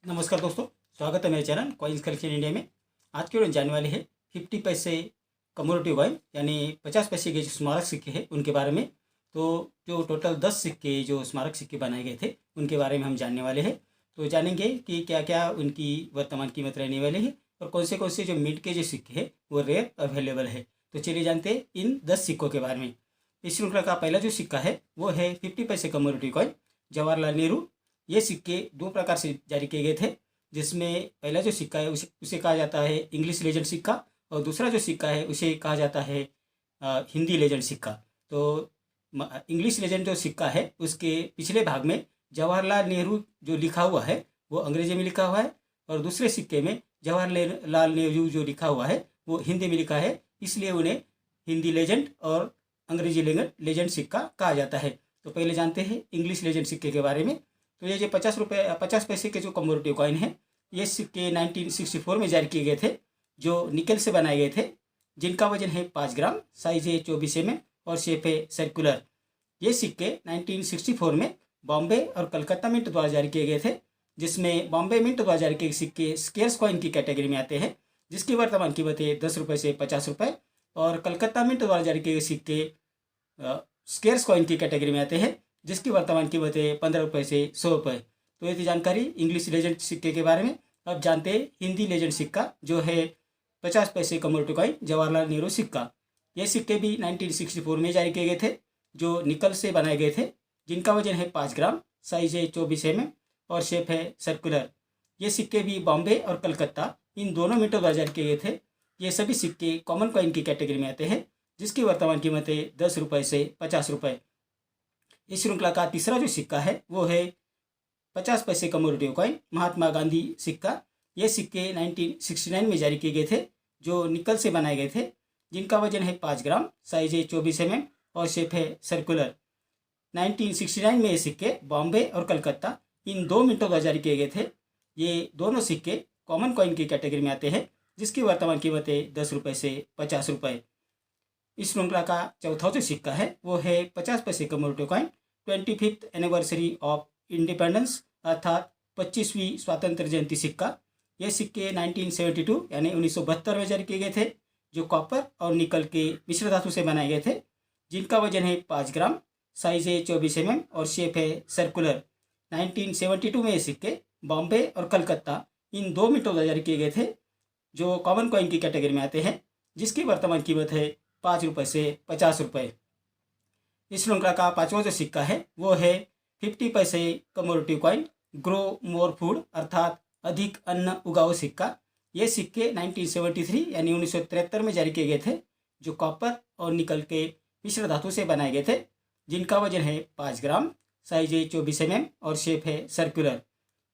नमस्कार दोस्तों, स्वागत है मेरे चैनल कॉइन्स कलेक्शन इंडिया में। आज के वीडियो जाने वाले हैं 50 पैसे कमोडिटी कॉइन यानी 50 पैसे के जो स्मारक सिक्के हैं उनके बारे में। तो जो टोटल 10 सिक्के जो स्मारक सिक्के बनाए गए थे उनके बारे में हम जानने वाले हैं। तो जानेंगे कि क्या क्या उनकी वर्तमान कीमत रहने वाली है और कौन से जो मिड के जो सिक्के हैं वो रेयर अवेलेबल है। तो चलिए जानते हैं इन 10 सिक्कों के बारे में। इस श्रृंखला का पहला जो सिक्का है वो है 50 पैसे कमोडिटी कॉइन जवाहरलाल नेहरू। ये सिक्के दो प्रकार से जारी किए गए थे, जिसमें पहला जो सिक्का है उसे कहा जाता है इंग्लिश लेजेंड सिक्का और दूसरा जो सिक्का है उसे कहा जाता है हिंदी लेजेंड सिक्का। तो इंग्लिश लेजेंड जो सिक्का है उसके पिछले भाग में जवाहरलाल नेहरू जो लिखा हुआ है वो अंग्रेजी में लिखा हुआ है और दूसरे सिक्के में जवाहरलाल नेहरू जो लिखा हुआ है वो हिंदी में लिखा है, इसलिए उन्हें हिंदी लेजेंड और अंग्रेजी लेजेंड सिक्का कहा जाता है। तो पहले जानते हैं इंग्लिश लेजेंड सिक्के के बारे में। तो ये जो 50 पैसे के जो कमोडिटी कॉइन है ये सिक्के 1964 में जारी किए गए थे, जो निकल से बनाए गए थे, जिनका वजन है 5 ग्राम, साइज है 24 mm और शेप है सर्कुलर। ये सिक्के 1964 में बॉम्बे और कलकत्ता मिंट द्वारा जारी किए गए थे, जिसमें बॉम्बे मिंट द्वारा जारी किए सिक्के स्केर्स कॉइन की कैटेगरी में आते हैं, जिसकी वर्तमान कीमत है 10 रुपये से 50 रुपये, और कलकत्ता मिंट द्वारा जारी किए सिक्के स्केर्स कॉइन की कैटेगरी में आते हैं, जिसकी वर्तमान कीमत है 15 रुपये से 100 रुपये। तो ये थी जानकारी इंग्लिश लेजेंड सिक्के के बारे में। अब जानते हैं हिंदी लेजेंड सिक्का जो है 50 पैसे कमोडिटी कॉइन जवाहरलाल नेहरू सिक्का। ये सिक्के भी 1964 में जारी किए गए थे, जो निकल से बनाए गए थे, जिनका वजन है 5 ग्राम, साइज है 24 mm और शेप है सर्कुलर। ये सिक्के भी बॉम्बे और कलकत्ता इन दोनों मिंटों द्वारा जारी किए गए थे। ये सभी सिक्के कॉमन कॉइन की कैटेगरी में आते हैं, जिसकी वर्तमान कीमत है 10 रुपये से 50 रुपये। इस श्रृंखला का तीसरा जो सिक्का है वो है 50 पैसे कमोडिटी कॉइन महात्मा गांधी सिक्का। ये सिक्के 1969 में जारी किए गए थे, जो निकल से बनाए गए थे, जिनका वजन है 5 ग्राम, साइज है 24 mm और शेप है सर्कुलर। 1969 में ये सिक्के बॉम्बे और कलकत्ता इन दो मिंटों द्वारा जारी किए गए थे। ये दोनों सिक्के कॉमन कॉइन की कैटेगरी में आते हैं, जिसकी वर्तमान कीमत है 10 रुपये से 50 रुपये। इस श्रृंखला का चौथा जो सिक्का है वो है 50 पैसे commodity coin 25th anniversary of independence अर्थात 25वीं स्वातंत्र जयंती सिक्का। ये सिक्के 1972 यानी 1972 में जारी किए गए थे, जो कॉपर और निकल के मिश्र धातु से बनाए गए थे, जिनका वजन है 5 ग्राम, साइज है 24 mm और शेप है सर्कुलर। 1972 में ये सिक्के बॉम्बे और कलकत्ता इन दो मिंटों द्वारा जारी किए गए थे, जो कॉमन कॉइन की कैटेगरी में आते हैं, जिसकी वर्तमान कीमत है 5 रुपये से 50 रुपये। इस श्रृंखला का पांचवा जो सिक्का है वो है 50 पैसे commodity coin grow more food अर्थात अधिक अन्न उगाओ सिक्का। ये सिक्के 1973 यानी 1973 में जारी किए गए थे, जो कॉपर और निकल के मिश्र धातु से बनाए गए थे, जिनका वजन है 5 ग्राम, साइज है 24 mm और शेप है सर्कुलर।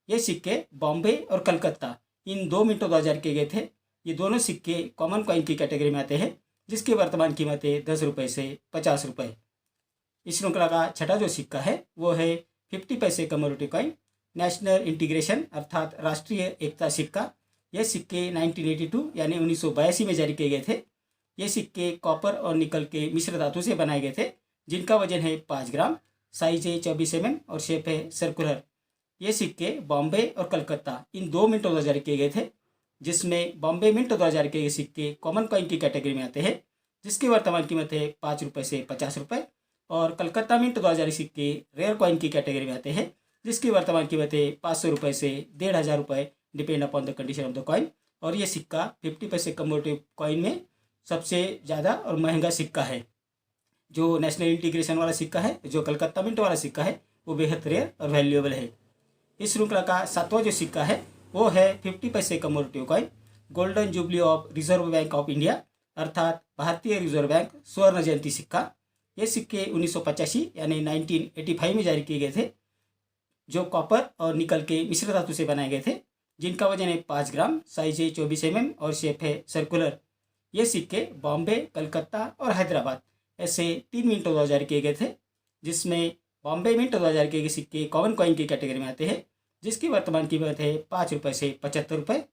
ये सिक्के बॉम्बे और कलकत्ता इन दो मिंटों द्वारा जारी किए गए थे। ये दोनों सिक्के कॉमन कॉइन की कैटेगरी में आते हैं, जिसकी वर्तमान कीमत है 10 रुपये से 50 रुपये। इस श्रृंखला का छठा जो सिक्का है वो है 50 पैसे कमोडिटी कॉइन नेशनल इंटीग्रेशन अर्थात राष्ट्रीय एकता सिक्का। यह सिक्के 1982 यानी 1982 में जारी किए गए थे। ये सिक्के कॉपर और निकल के मिश्र धातु से बनाए गए थे, जिनका वजन है 5 ग्राम, साइज है 24 mm और शेप है सर्कुलर। ये सिक्के बॉम्बे और कलकत्ता इन दो मिंटों द्वारा जारी किए गए थे, जिसमें बॉम्बे मिंट द्वारा जारी किए गए सिक्के कॉमन कॉइन की कैटेगरी में आते हैं, जिसकी वर्तमान कीमत है 5 रुपये से 50 रुपये, और कलकत्ता मिंट द्वारा जारी सिक्के रेयर कॉइन की कैटेगरी में आते हैं, जिसकी वर्तमान कीमत है 500 रुपये से 1500 रुपये, depend upon the condition of the coin. और ये सिक्का 50 पैसे कमोडिटी कॉइन में सबसे ज़्यादा और महंगा सिक्का है। जो नेशनल इंटीग्रेशन वाला सिक्का है, जो कलकत्ता मिंट वाला सिक्का है, वो बेहद रेयर और वैल्यूएबल है। इस श्रृंखला का सातवां जो सिक्का है वो है 50 पैसे commodity coin golden jubilee of reserve bank of India अर्थात भारतीय रिजर्व बैंक स्वर्ण जयंती सिक्का। ये सिक्के 1985 यानी 1985 में जारी किए गए थे, जो कॉपर और निकल के मिश्र धातु से बनाए गए थे, जिनका वजन है 5 ग्राम, साइज है 24 mm और शेप है सर्कुलर। ये सिक्के बॉम्बे, कलकत्ता और हैदराबाद ऐसे 3 मिंटों द्वारा जारी किए गए थे, जिसमें बॉम्बे मिंट द्वारा जारी किए गए सिक्के कॉमन कॉइन की कैटेगरी में आते हैं, जिसकी वर्तमान कीमत है 5 रुपये से 75 रुपये।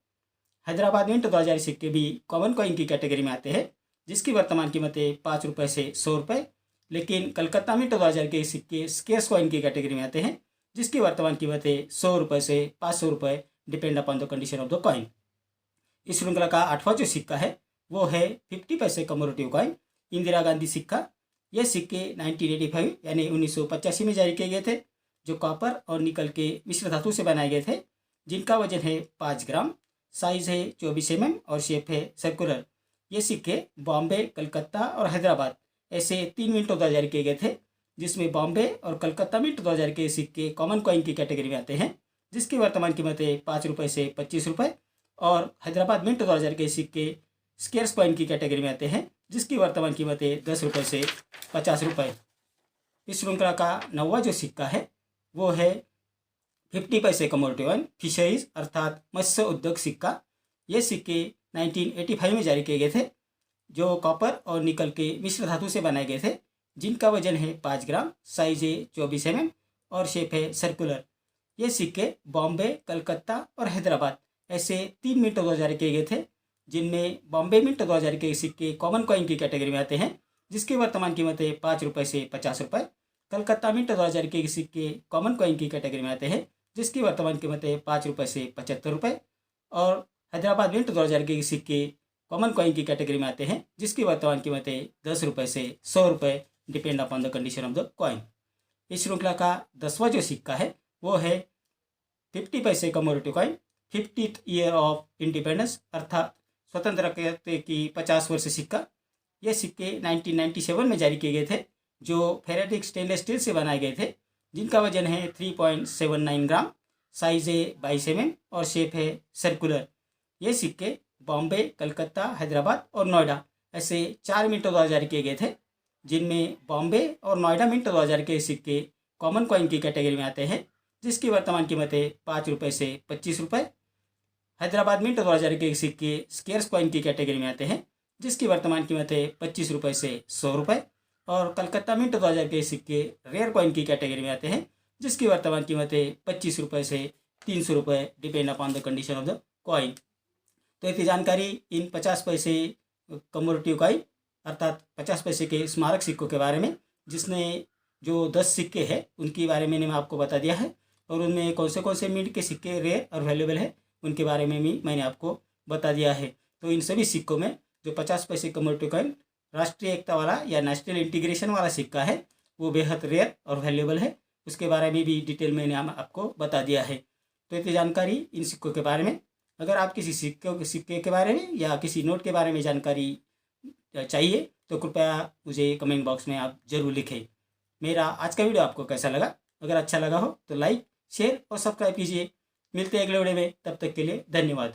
हैदराबाद मिंट 2000 सिक्के भी कॉमन कॉइन की कैटेगरी में आते हैं, जिसकी वर्तमान कीमत है 5 रुपये से 100 रुपये। लेकिन कलकत्ता मिंट 2000 के सिक्के स्केर्स कॉइन की कैटेगरी में आते हैं, जिसकी वर्तमान कीमत है 100 रुपये से 500 रुपये, depend upon the condition of the coin. इस श्रृंखला का 8वां जो सिक्का है वो है 50 पैसे कमोरेटिव कॉइन, इंदिरा गांधी सिक्का। यह सिक्के 1985 यानी 1985 में जारी किए गए थे, जो कॉपर और निकल के मिश्र धातु से बनाए गए थे, जिनका वजन है 5 ग्राम, साइज है 24 mm और शेप है सर्कुलर। ये सिक्के बॉम्बे, कलकत्ता और हैदराबाद ऐसे 3 मिनटों द्वारा जारी किए गए थे, जिसमें बॉम्बे और कलकत्ता मिंट 2000 के सिक्के कॉमन कॉइन की कैटेगरी में आते हैं, जिसकी वर्तमान कीमत है 5 रुपये से 25 रुपये, और हैदराबाद मिंट 2000 के सिक्के स्केर्स कॉइन की कैटेगरी में आते हैं, जिसकी वर्तमान कीमत है 10 रुपये से 50 रुपये। इस श्रृंखला का 9वां जो सिक्का है वो है 50 पैसे कमोडिटी कॉइन, फिशरीज अर्थात मत्स्य उद्योग सिक्का। ये सिक्के 1985 में जारी किए गए थे, जो कॉपर और निकल के मिश्र धातु से बनाए गए थे, जिनका वजन है 5 ग्राम, साइज है 24 mm और शेप है सर्कुलर। ये सिक्के बॉम्बे, कलकत्ता और हैदराबाद ऐसे 3 मिंट 2000 किए गए थे, जिनमें बॉम्बे मिंट 2000 के सिक्के कॉमन कॉइन की कैटेगरी में आते हैं, जिसकी वर्तमान कीमत है 5 रुपये से 50 रुपये। कलकत्ता मिंट 2000 के सिक्के कॉमन कॉइन की कैटेगरी में आते हैं, जिसकी वर्तमान कीमत है 5 रुपये से 75 रुपये, और हैदराबाद मिंट 2000 के सिक्के कॉमन कॉइन की कैटेगरी में आते हैं, जिसकी वर्तमान कीमत है 10 रुपये से 100 रुपये, depend upon the condition of the coin. इस श्रृंखला का 10वां जो सिक्का है वो है 50 पैसे commodity coin, 50th year of independence अर्थात स्वतंत्रता की 50 वर्ष सिक्का। ये सिक्के 1997 में जारी किए गए थे, जो फेरेटिक स्टेनलेस स्टील से बनाए गए थे, जिनका वजन है 3.79 ग्राम, साइज है 22 mm और शेप है सर्कुलर। ये सिक्के बॉम्बे, कलकत्ता, हैदराबाद और नोएडा ऐसे 4 मिंटों द्वारा जारी किए गए थे, जिनमें बॉम्बे और नोएडा मिंट 2000 के सिक्के कॉमन कॉइन की कैटेगरी में आते हैं, जिसकी वर्तमान कीमत है 5 रुपये से 25 रुपये। हैदराबाद मिंट 2000 के सिक्के स्केर्स कॉइन की कैटेगरी में आते हैं, जिसकी वर्तमान कीमत है 25 रुपये से 100 रुपये, और कलकत्ता मिंट 2000 के सिक्के रेयर कॉइन की कैटेगरी में आते हैं, जिसकी वर्तमान कीमत है 25 रुपये से 300 रुपये, depend upon the condition of the coin. तो इतनी जानकारी इन 50 पैसे कमोडिटी कॉइन अर्थात 50 पैसे के स्मारक सिक्कों के बारे में, जिसने जो 10 सिक्के हैं उनके बारे में मैं आपको बता दिया है, और उनमें कौन से मिंट के सिक्के रेयर और वैल्यूएबल है उनके बारे में भी मैंने आपको बता दिया है। तो इन सभी सिक्कों में जो 50 पैसे कमोडिटी कॉइन राष्ट्रीय एकता वाला या नेशनल इंटीग्रेशन वाला सिक्का है वो बेहद रेयर और वैल्यूएबल है, उसके बारे में भी डिटेल मैंने आपको बता दिया है। तो इतनी जानकारी इन सिक्कों के बारे में। अगर आप किसी सिक्के के बारे में या किसी नोट के बारे में जानकारी चाहिए तो कृपया मुझे कमेंट बॉक्स में आप ज़रूर लिखें। मेरा आज का वीडियो आपको कैसा लगा? अगर अच्छा लगा हो तो लाइक, शेयर और सब्सक्राइब कीजिए। मिलते हैं अगले वीडियो में, तब तक के लिए धन्यवाद।